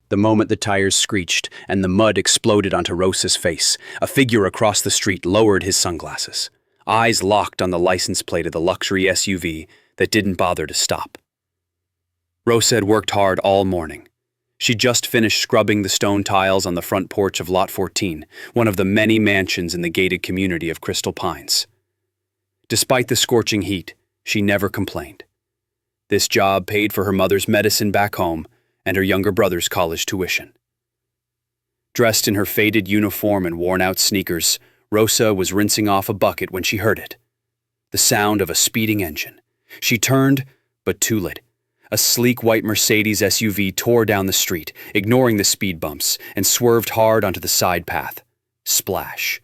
The moment the tires screeched and the mud exploded onto Rosa's face, a figure across the street lowered his sunglasses, eyes locked on the license plate of the luxury SUV that didn't bother to stop. Rosa had worked hard all morning. She'd just finished scrubbing the stone tiles on the front porch of Lot 14, one of the many mansions in the gated community of Crystal Pines. Despite the scorching heat, she never complained. This job paid for her mother's medicine back home and her younger brother's college tuition. Dressed in her faded uniform and worn-out sneakers, Rosa was rinsing off a bucket when she heard it. The sound of a speeding engine. She turned, but too late. A sleek white Mercedes SUV tore down the street, ignoring the speed bumps, and swerved hard onto the side path. Splash.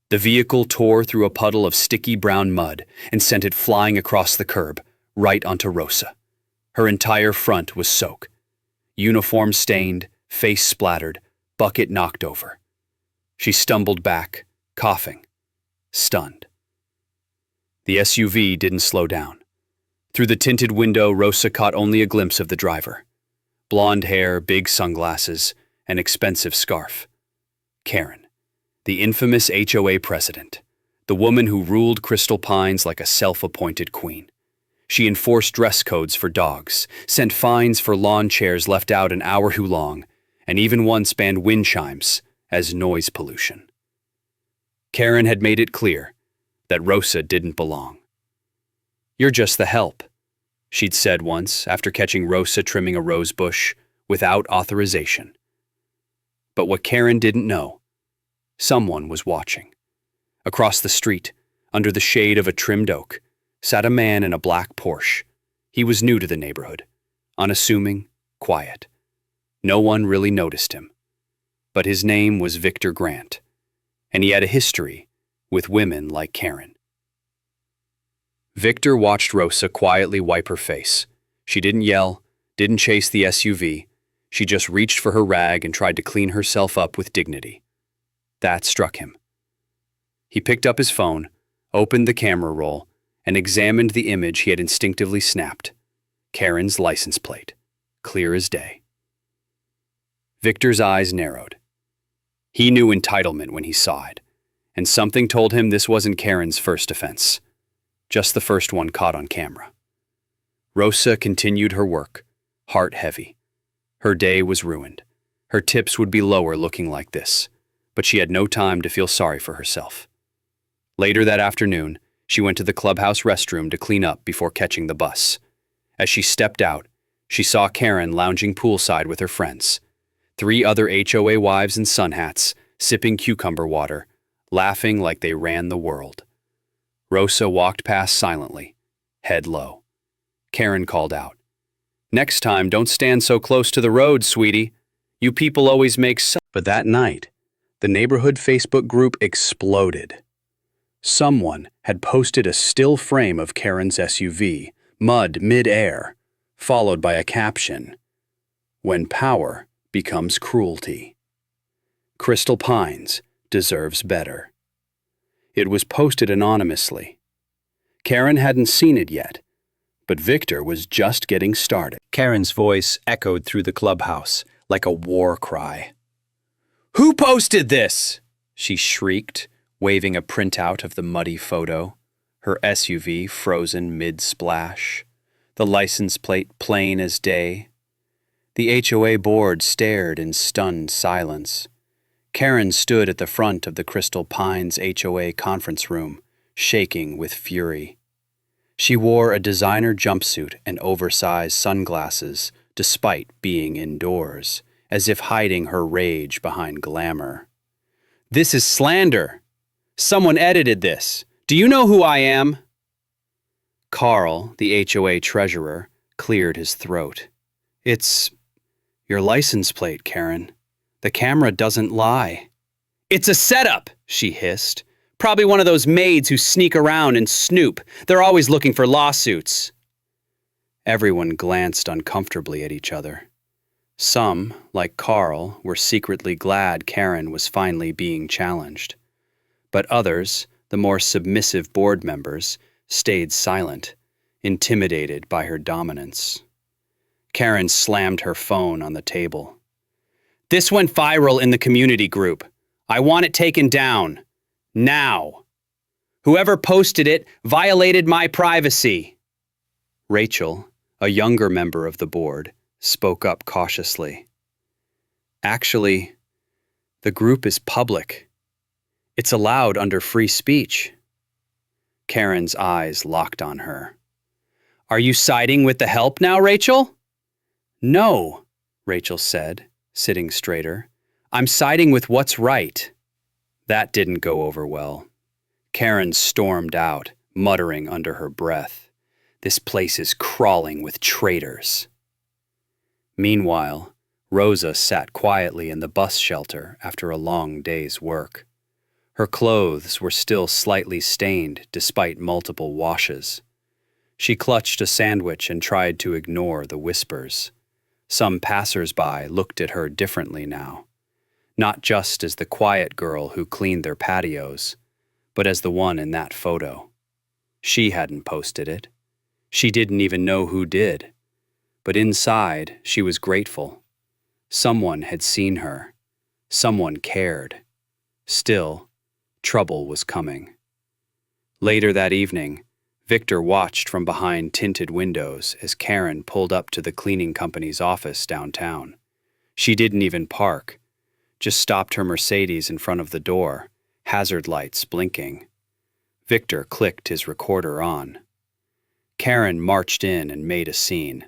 The vehicle tore through a puddle of sticky brown mud and sent it flying across the curb, right onto Rosa. Her entire front was soaked. Uniform stained, face splattered, bucket knocked over. She stumbled back, coughing, stunned. The SUV didn't slow down. Through the tinted window, Rosa caught only a glimpse of the driver. Blonde hair, big sunglasses, an expensive scarf. Karen, the infamous HOA president, the woman who ruled Crystal Pines like a self-appointed queen. She enforced dress codes for dogs, sent fines for lawn chairs left out an hour too long, and even once banned wind chimes as noise pollution. Karen had made it clear that Rosa didn't belong. "You're just the help," she'd said once after catching Rosa trimming a rose bush without authorization. But what Karen didn't know, someone was watching. Across the street, under the shade of a trimmed oak, sat a man in a black Porsche. He was new to the neighborhood, unassuming, quiet. No one really noticed him. But his name was Victor Grant, and he had a history with women like Karen. Victor watched Rosa quietly wipe her face. She didn't yell, didn't chase the SUV. She just reached for her rag and tried to clean herself up with dignity. That struck him. He picked up his phone, opened the camera roll, and examined the image he had instinctively snapped. Karen's license plate, clear as day. Victor's eyes narrowed. He knew entitlement when he saw it, and something told him this wasn't Karen's first offense. Just the first one caught on camera. Rosa continued her work, heart heavy. Her day was ruined. Her tips would be lower looking like this, but she had no time to feel sorry for herself. Later that afternoon, she went to the clubhouse restroom to clean up before catching the bus. As she stepped out, she saw Karen lounging poolside with her friends. 3 other HOA wives in sun hats, sipping cucumber water, laughing like they ran the world. Rosa walked past silently, head low. Karen called out, "Next time, don't stand so close to the road, sweetie. You people always make so—" But that night, the neighborhood Facebook group exploded. Someone had posted a still frame of Karen's SUV, mud mid-air, followed by a caption, "When power becomes cruelty. Crystal Pines deserves better." It was posted anonymously. Karen hadn't seen it yet, but Victor was just getting started. Karen's voice echoed through the clubhouse like a war cry. "Who posted this?" she shrieked, waving a printout of the muddy photo, her SUV frozen mid-splash, the license plate plain as day. The HOA board stared in stunned silence. Karen stood at the front of the Crystal Pines HOA conference room, shaking with fury. She wore a designer jumpsuit and oversized sunglasses, despite being indoors, as if hiding her rage behind glamour. "This is slander. Someone edited this. Do you know who I am?" Carl, the HOA treasurer, cleared his throat. "It's your license plate, Karen. The camera doesn't lie." "It's a setup," she hissed. "Probably one of those maids who sneak around and snoop. They're always looking for lawsuits." Everyone glanced uncomfortably at each other. Some, like Carl, were secretly glad Karen was finally being challenged. But others, the more submissive board members, stayed silent, intimidated by her dominance. Karen slammed her phone on the table. This went viral in the community group. I want it taken down. Now. Whoever posted it violated my privacy. Rachel, a younger member of the board, spoke up cautiously. Actually, the group is public. It's allowed under free speech. Karen's eyes locked on her. Are you siding with the help now, Rachel? No, Rachel said, sitting straighter. I'm siding with what's right. That didn't go over well. Karen stormed out, muttering under her breath. This place is crawling with traitors. Meanwhile, Rosa sat quietly in the bus shelter after a long day's work. Her clothes were still slightly stained despite multiple washes. She clutched a sandwich and tried to ignore the whispers. Some passers-by looked at her differently now, not just as the quiet girl who cleaned their patios, but as the one in that photo. She hadn't posted it. She didn't even know who did. But inside, she was grateful. Someone had seen her. Someone cared. Still, trouble was coming. Later that evening, Victor watched from behind tinted windows as Karen pulled up to the cleaning company's office downtown. She didn't even park, just stopped her Mercedes in front of the door, hazard lights blinking. Victor clicked his recorder on. Karen marched in and made a scene.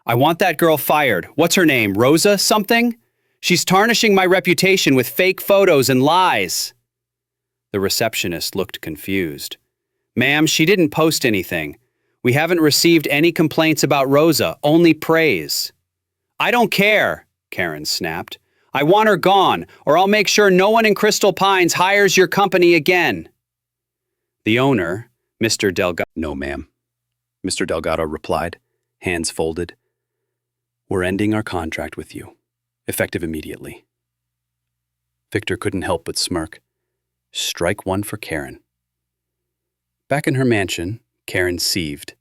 I want that girl fired. What's her name? Rosa something? She's tarnishing my reputation with fake photos and lies. The receptionist looked confused. Ma'am, she didn't post anything. We haven't received any complaints about Rosa, only praise. I don't care, Karen snapped. I want her gone, or I'll make sure no one in Crystal Pines hires your company again. The owner, Mr. Delgado— No, ma'am, Mr. Delgado replied, hands folded. We're ending our contract with you, effective immediately. Victor couldn't help but smirk. Strike one for Karen. Back in her mansion, Karen seethed.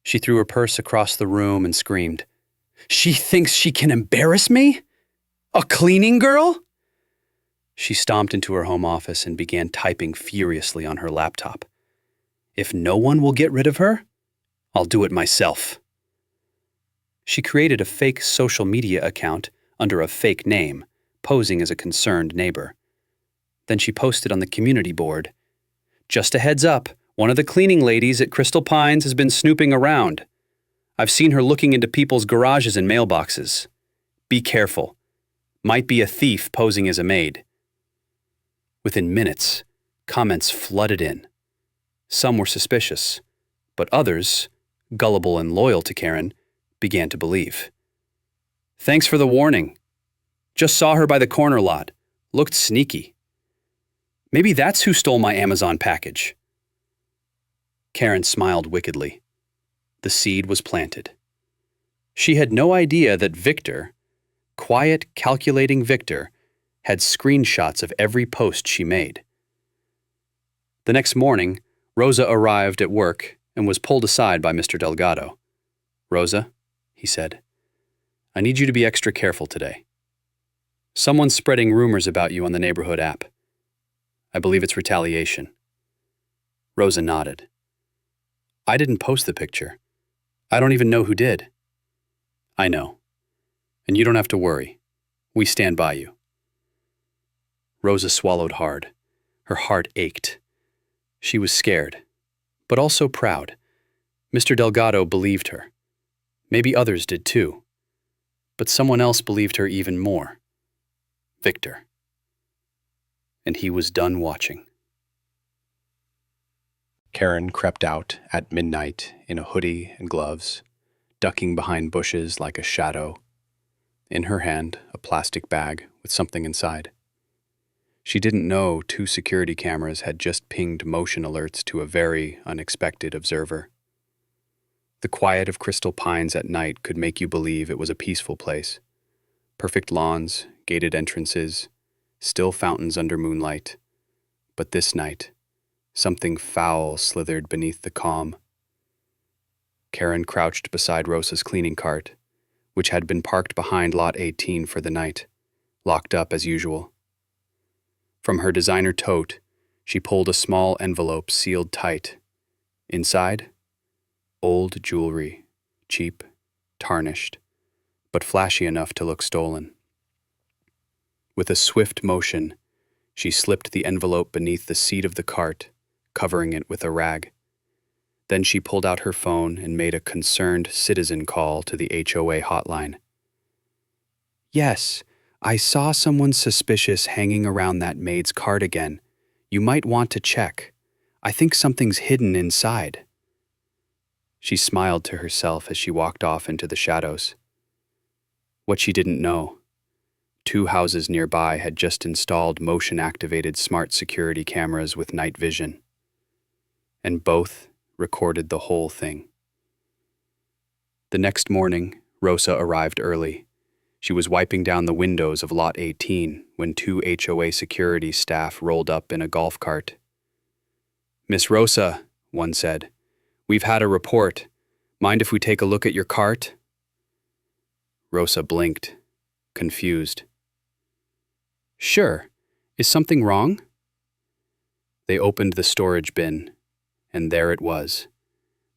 She threw her purse across the room and screamed, She thinks she can embarrass me? A cleaning girl? She stomped into her home office and began typing furiously on her laptop. If no one will get rid of her, I'll do it myself. She created a fake social media account under a fake name, posing as a concerned neighbor. Then she posted on the community board, Just a heads up, one of the cleaning ladies at Crystal Pines has been snooping around. I've seen her looking into people's garages and mailboxes. Be careful. Might be a thief posing as a maid. Within minutes, comments flooded in. Some were suspicious, but others, gullible and loyal to Karen, began to believe. Thanks for the warning. Just saw her by the corner lot. Looked sneaky. Maybe that's who stole my Amazon package. Karen smiled wickedly. The seed was planted. She had no idea that Victor, quiet, calculating Victor, had screenshots of every post she made. The next morning, Rosa arrived at work and was pulled aside by Mr. Delgado. Rosa, he said, I need you to be extra careful today. Someone's spreading rumors about you on the neighborhood app. I believe it's retaliation. Rosa nodded. I didn't post the picture. I don't even know who did. I know. And you don't have to worry. We stand by you. Rosa swallowed hard. Her heart ached. She was scared, but also proud. Mr. Delgado believed her. Maybe others did too. But someone else believed her even more. Victor. And he was done watching. Karen crept out at midnight in a hoodie and gloves, ducking behind bushes like a shadow. In her hand, a plastic bag with something inside. She didn't know 2 security cameras had just pinged motion alerts to a very unexpected observer. The quiet of Crystal Pines at night could make you believe it was a peaceful place. Perfect lawns, gated entrances, still fountains under moonlight. But this night, something foul slithered beneath the calm. Karen crouched beside Rosa's cleaning cart, which had been parked behind Lot 18 for the night. locked up as usual. From her designer tote, she pulled a small envelope sealed tight. Inside, old jewelry, cheap, tarnished, but flashy enough to look stolen. With a swift motion, she slipped the envelope beneath the seat of the cart, covering it with a rag. Then she pulled out her phone and made a concerned citizen call to the HOA hotline. "Yes, I saw someone suspicious hanging around that maid's cart again. You might want to check. I think something's hidden inside." She smiled to herself as she walked off into the shadows. What she didn't know: 2 houses nearby had just installed motion-activated smart security cameras with night vision. And both recorded the whole thing. The next morning, Rosa arrived early. She was wiping down the windows of Lot 18 when 2 HOA security staff rolled up in a golf cart. "Miss Rosa," one said, "we've had a report. Mind if we take a look at your cart?" Rosa blinked, confused. "Sure. Is something wrong?" They opened the storage bin, and there it was,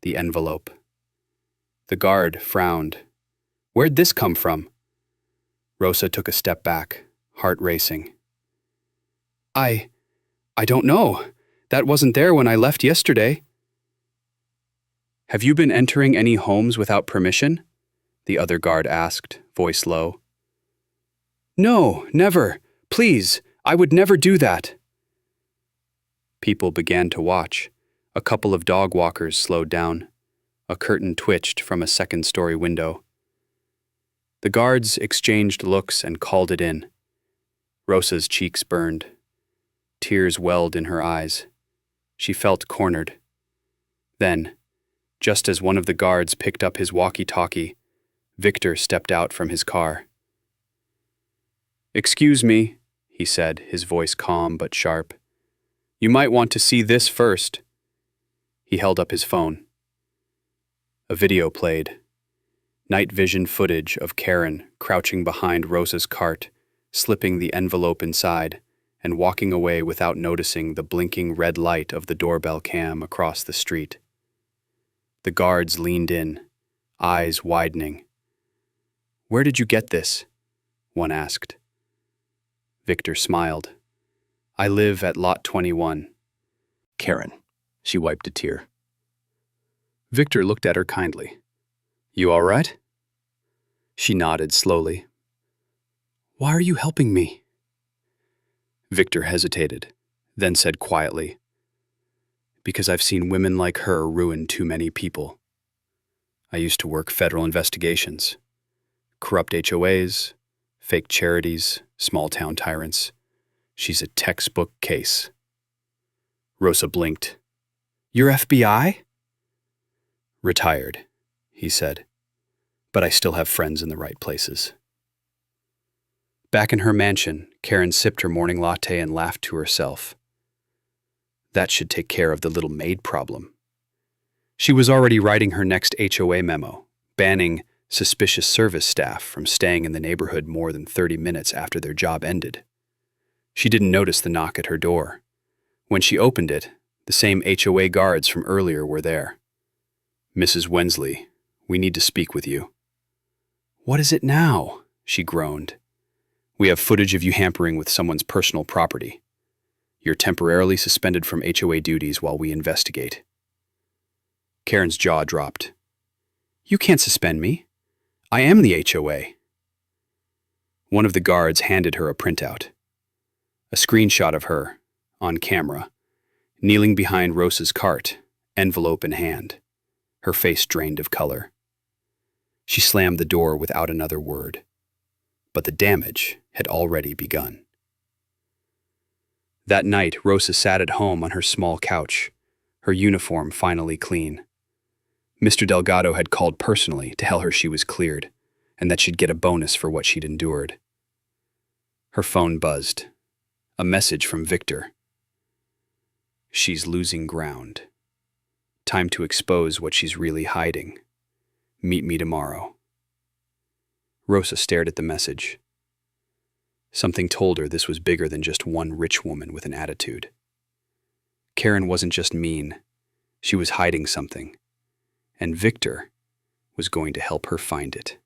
the envelope. The guard frowned. "Where'd this come from?" Rosa took a step back, heart racing. I don't know. That wasn't there when I left yesterday." "Have you been entering any homes without permission?" the other guard asked, voice low. "No, never. Please, I would never do that." People began to watch. A couple of dog walkers slowed down. A curtain twitched from a second-story window. The guards exchanged looks and called it in. Rosa's cheeks burned. Tears welled in her eyes. She felt cornered. Then, just as one of the guards picked up his walkie-talkie, Victor stepped out from his car. "Excuse me," he said, his voice calm but sharp. "You might want to see this first." He held up his phone. A video played. Night vision footage of Karen crouching behind Rosa's cart, slipping the envelope inside, and walking away without noticing the blinking red light of the doorbell cam across the street. The guards leaned in, eyes widening. "Where did you get this?" one asked. Victor smiled. "I live at Lot 21. Karen. She wiped a tear. Victor looked at her kindly. "You all right?" She nodded slowly. "Why are you helping me?" Victor hesitated, then said quietly, "Because I've seen women like her ruin too many people. I used to work federal investigations. Corrupt HOAs, fake charities, small-town tyrants. She's a textbook case." Rosa blinked. "You're FBI?" "Retired," he said, "but I still have friends in the right places." Back in her mansion, Karen sipped her morning latte and laughed to herself. That should take care of the little maid problem. She was already writing her next HOA memo, banning suspicious service staff from staying in the neighborhood more than 30 minutes after their job ended. She didn't notice the knock at her door. When she opened it, the same HOA guards from earlier were there. "Mrs. Wensley, we need to speak with you." "What is it now?" she groaned. "We have footage of you hampering with someone's personal property. You're temporarily suspended from HOA duties while we investigate." Karen's jaw dropped. "You can't suspend me. I am the HOA." One of the guards handed her a printout. A screenshot of her, on camera, kneeling behind Rosa's cart, envelope in hand, her face drained of color. She slammed the door without another word. But the damage had already begun. That night, Rosa sat at home on her small couch, her uniform finally clean. Mr. Delgado had called personally to tell her she was cleared, and that she'd get a bonus for what she'd endured. Her phone buzzed. A message from Victor. "She's losing ground. Time to expose what she's really hiding. Meet me tomorrow." Rosa stared at the message. Something told her this was bigger than just one rich woman with an attitude. Karen wasn't just mean. She was hiding something. And Victor was going to help her find it.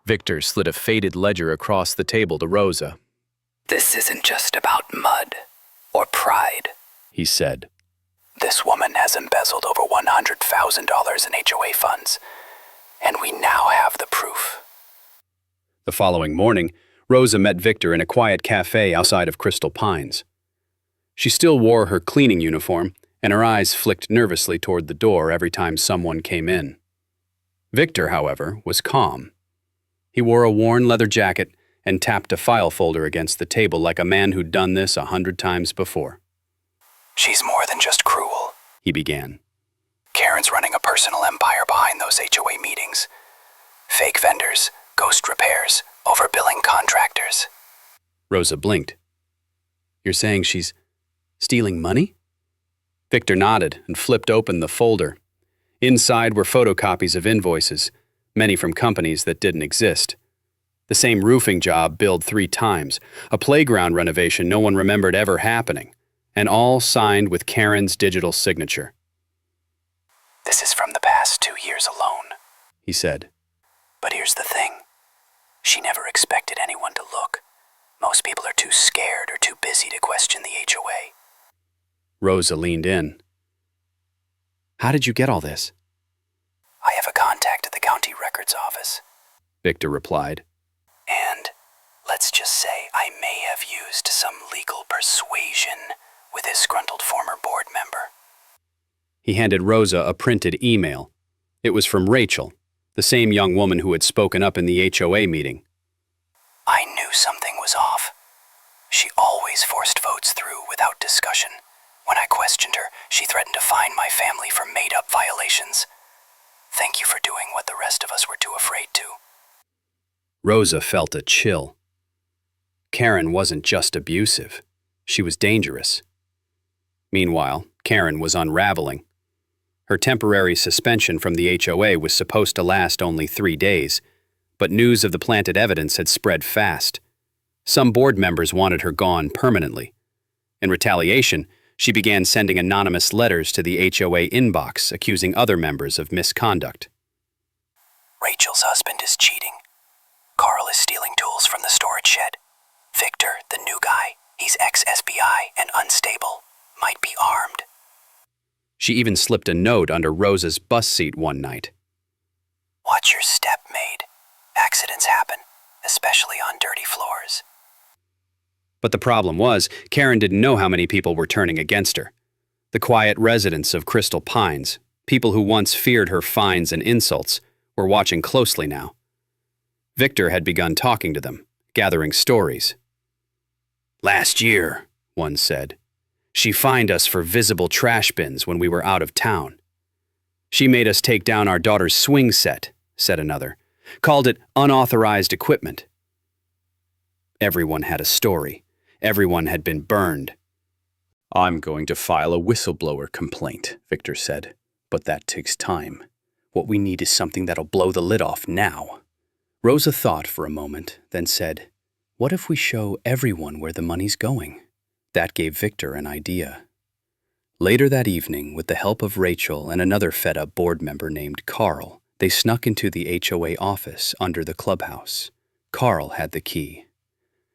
Victor slid a faded ledger across the table to Rosa. "This isn't just about mud or pride," he said. "This woman has embezzled over $100,000 in HOA funds, and we now have the proof." The following morning, Rosa met Victor in a quiet cafe outside of Crystal Pines. She still wore her cleaning uniform, and her eyes flicked nervously toward the door every time someone came in. Victor, however, was calm. He wore a worn leather jacket and tapped a file folder against the table like a man who'd done this 100 times before. "She's more than just cruel," he began. "Karen's running a personal empire behind those HOA meetings. Fake vendors, ghost repairs, overbilling contractors." Rosa blinked. "You're saying she's stealing money?" Victor nodded and flipped open the folder. Inside were photocopies of invoices, many from companies that didn't exist. The same roofing job billed 3 times, a playground renovation no one remembered ever happening, and all signed with Karen's digital signature. "This is from the past 2 years alone," he said. "But here's the thing. She never expected anyone to look. Most people are too scared or too busy to question the HOA." Rosa leaned in. "How did you get all this?" "I have a contact at the county records office," Victor replied. "and let's just say I may have used some legal persuasion with a disgruntled former board member." He handed Rosa a printed email. It was from Rachel, the same young woman who had spoken up in the HOA meeting. "I knew something was off. She always forced votes through without discussion. When I questioned her, she threatened to fine my family for made-up violations. Thank you for doing what the rest of us were too afraid to." Rosa felt a chill. Karen wasn't just abusive. She was dangerous. Meanwhile, Karen was unraveling. Her temporary suspension from the HOA was supposed to last only 3 days, but news of the planted evidence had spread fast. Some board members wanted her gone permanently. In retaliation, she began sending anonymous letters to the HOA inbox accusing other members of misconduct. "Rachel's husband is cheating. Carl is stealing tools from the storage shed. Victor, the new guy, he's ex-SBI and unstable, might be armed." She even slipped a note under Rosa's bus seat one night. "Watch your step, Maid. Accidents happen, especially on dirty floors." But the problem was, Karen didn't know how many people were turning against her. The quiet residents of Crystal Pines, people who once feared her fines and insults, were watching closely now. Victor had begun talking to them, gathering stories. "Last year," one said, "she fined us for visible trash bins when we were out of town. She made us take down our daughter's swing set," said another, "called it unauthorized equipment." Everyone had a story. Everyone had been burned. "I'm going to file a whistleblower complaint," Victor said, "but that takes time. What we need is something that'll blow the lid off now." Rosa thought for a moment, then said, "What if we show everyone where the money's going?" That gave Victor an idea. Later that evening, with the help of Rachel and another fed-up board member named Carl, they snuck into the HOA office under the clubhouse. Carl had the key.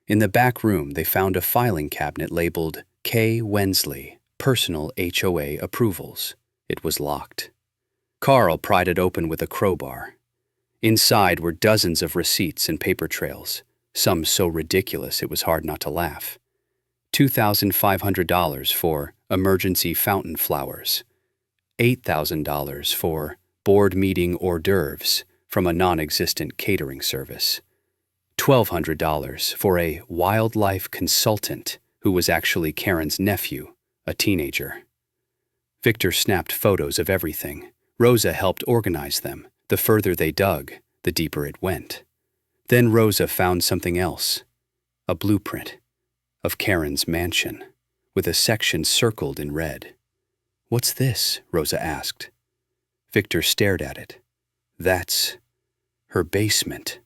In the back room, they found a filing cabinet labeled K. Wensley, Personal HOA Approvals. It was locked. Carl pried it open with a crowbar. Inside were dozens of receipts and paper trails, some so ridiculous it was hard not to laugh. $2,500 for emergency fountain flowers, $8,000 for board meeting hors d'oeuvres from a non-existent catering service, $1,200 for a wildlife consultant who was actually Karen's nephew, a teenager. Victor snapped photos of everything. Rosa helped organize them. The further they dug, the deeper it went. Then Rosa found something else, a blueprint of Karen's mansion, with a section circled in red. "What's this?" Rosa asked. Victor stared at it. "That's her basement."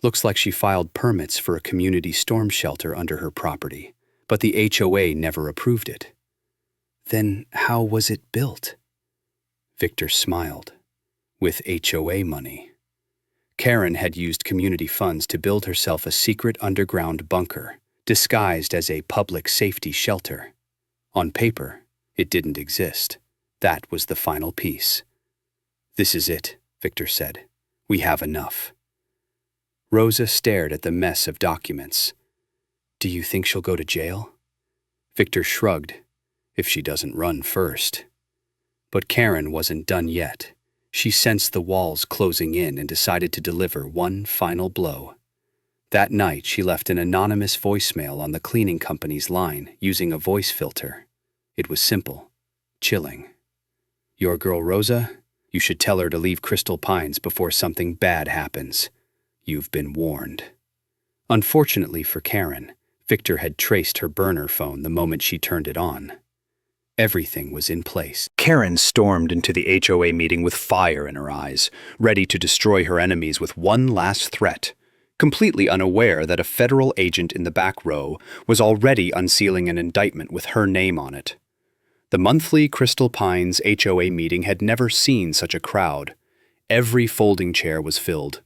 Looks like she filed permits for a community storm shelter under her property, but the HOA never approved it. Then how was it built? Victor smiled. With HOA money. Karen had used community funds to build herself a secret underground bunker, disguised as a public safety shelter. On paper, it didn't exist. That was the final piece. "This is it," Victor said. "We have enough." Rosa stared at the mess of documents. "Do you think she'll go to jail?" Victor shrugged. "If she doesn't run first." But Karen wasn't done yet. She sensed the walls closing in and decided to deliver one final blow. That night, she left an anonymous voicemail on the cleaning company's line using a voice filter. It was simple, chilling. "Your girl Rosa, you should tell her to leave Crystal Pines before something bad happens. You've been warned." Unfortunately for Karen, Victor had traced her burner phone the moment she turned it on. Everything was in place. Karen stormed into the HOA meeting with fire in her eyes, ready to destroy her enemies with one last threat, completely unaware that a federal agent in the back row was already unsealing an indictment with her name on it. The monthly Crystal Pines HOA meeting had never seen such a crowd. Every folding chair was filled.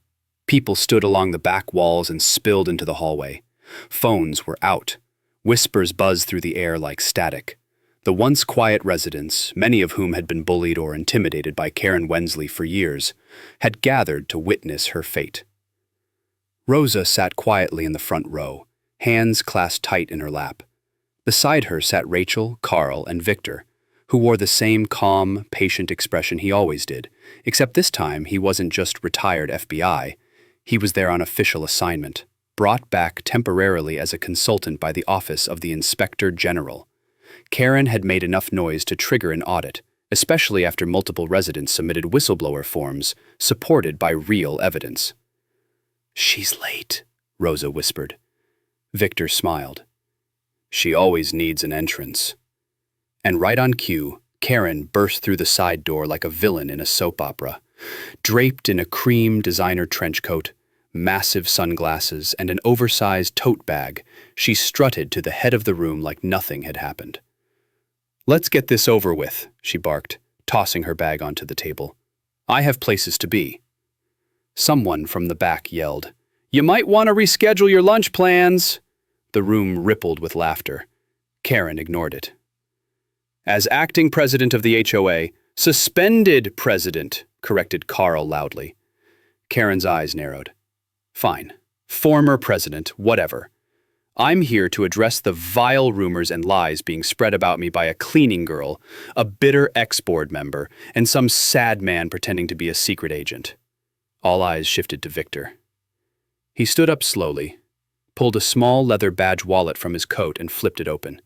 People stood along the back walls and spilled into the hallway. Phones were out. Whispers buzzed through the air like static. The once quiet residents, many of whom had been bullied or intimidated by Karen Wensley for years, had gathered to witness her fate. Rosa sat quietly in the front row, hands clasped tight in her lap. Beside her sat Rachel, Carl, and Victor, who wore the same calm, patient expression he always did, except this time he wasn't just retired FBI. He was there on official assignment, brought back temporarily as a consultant by the Office of the Inspector General. Karen had made enough noise to trigger an audit, especially after multiple residents submitted whistleblower forms supported by real evidence. "She's late," Rosa whispered. Victor smiled. "She always needs an entrance." And right on cue, Karen burst through the side door like a villain in a soap opera. Draped in a cream designer trench coat, massive sunglasses, and an oversized tote bag, she strutted to the head of the room like nothing had happened. "Let's get this over with," she barked, tossing her bag onto the table. "I have places to be." Someone from the back yelled, "You might want to reschedule your lunch plans." The room rippled with laughter. Karen ignored it. "As acting president of the HOA, suspended president," corrected Carl loudly. Karen's eyes narrowed. "Fine. Former president, whatever. I'm here to address the vile rumors and lies being spread about me by a cleaning girl, a bitter ex-board member, and some sad man pretending to be a secret agent." All eyes shifted to Victor. He stood up slowly, pulled a small leather badge wallet from his coat and flipped it open.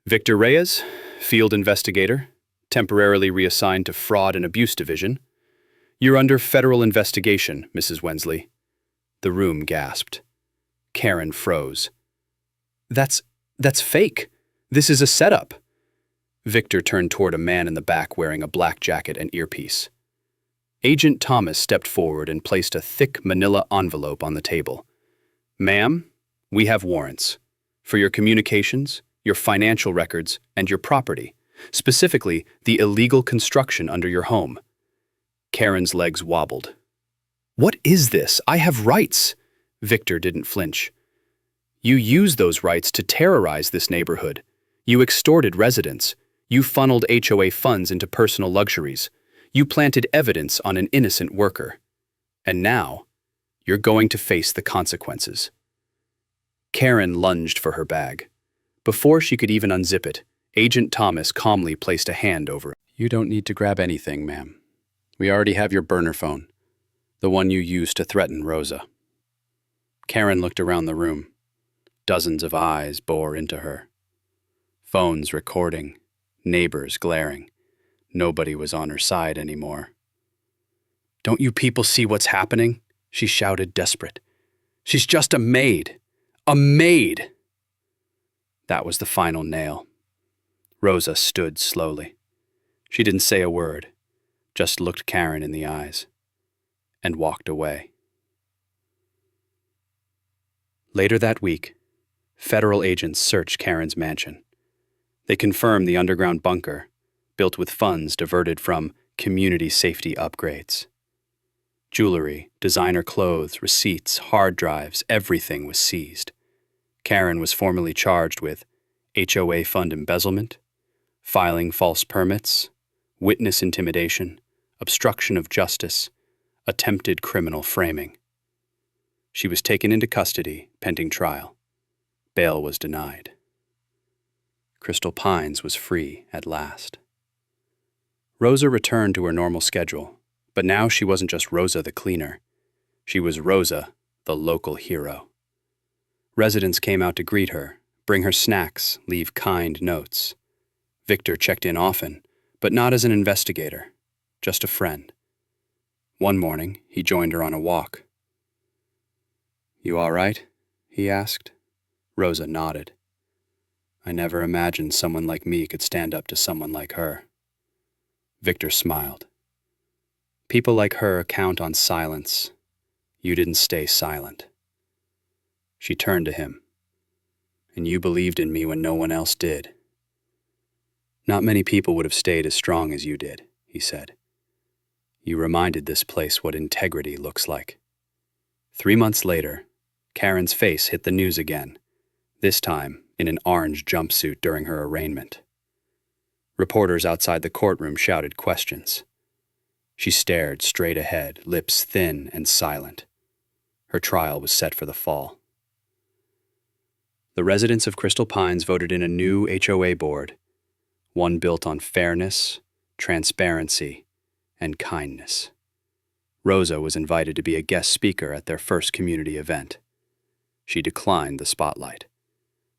"Victor Reyes, field investigator, temporarily reassigned to Fraud and Abuse Division. You're under federal investigation, Mrs. Wensley." The room gasped. Karen froze. That's fake. This is a setup." Victor turned toward a man in the back wearing a black jacket and earpiece. Agent Thomas stepped forward and placed a thick manila envelope on the table. "Ma'am, we have warrants for your communications, your financial records, and your property, specifically the illegal construction under your home." Karen's legs wobbled. "What is this? I have rights." Victor didn't flinch. "You used those rights to terrorize this neighborhood. You extorted residents. You funneled HOA funds into personal luxuries. You planted evidence on an innocent worker. And now, you're going to face the consequences." Karen lunged for her bag. Before she could even unzip it, Agent Thomas calmly placed a hand over it. "You don't need to grab anything, ma'am. We already have your burner phone, the one you used to threaten Rosa." Karen looked around the room. Dozens of eyes bore into her. Phones recording, neighbors glaring. Nobody was on her side anymore. "Don't you people see what's happening?" she shouted, desperate. "She's just a maid. A maid!" That was the final nail. Rosa stood slowly. She didn't say a word, just looked Karen in the eyes, and walked away. Later that week, federal agents searched Karen's mansion. They confirmed the underground bunker, built with funds diverted from community safety upgrades. Jewelry, designer clothes, receipts, hard drives, everything was seized. Karen was formally charged with HOA fund embezzlement, filing false permits, witness intimidation, obstruction of justice, attempted criminal framing. She was taken into custody pending trial. Bail was denied. Crystal Pines was free at last. Rosa returned to her normal schedule, but now she wasn't just Rosa the cleaner. She was Rosa, the local hero. Residents came out to greet her, bring her snacks, leave kind notes. Victor checked in often, but not as an investigator, just a friend. One morning, he joined her on a walk. "You all right?" he asked. Rosa nodded. "I never imagined someone like me could stand up to someone like her." Victor smiled. "People like her count on silence. You didn't stay silent." She turned to him. "And you believed in me when no one else did." "Not many people would have stayed as strong as you did," he said. "You reminded this place what integrity looks like." 3 months later, Karen's face hit the news again, this time in an orange jumpsuit during her arraignment. Reporters outside the courtroom shouted questions. She stared straight ahead, lips thin and silent. Her trial was set for the fall. The residents of Crystal Pines voted in a new HOA board, one built on fairness, transparency, and kindness. Rosa was invited to be a guest speaker at their first community event. She declined the spotlight,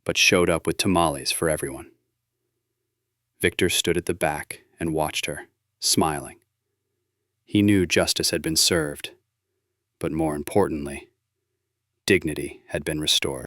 but showed up with tamales for everyone. Victor stood at the back and watched her, smiling. He knew justice had been served, but more importantly, dignity had been restored.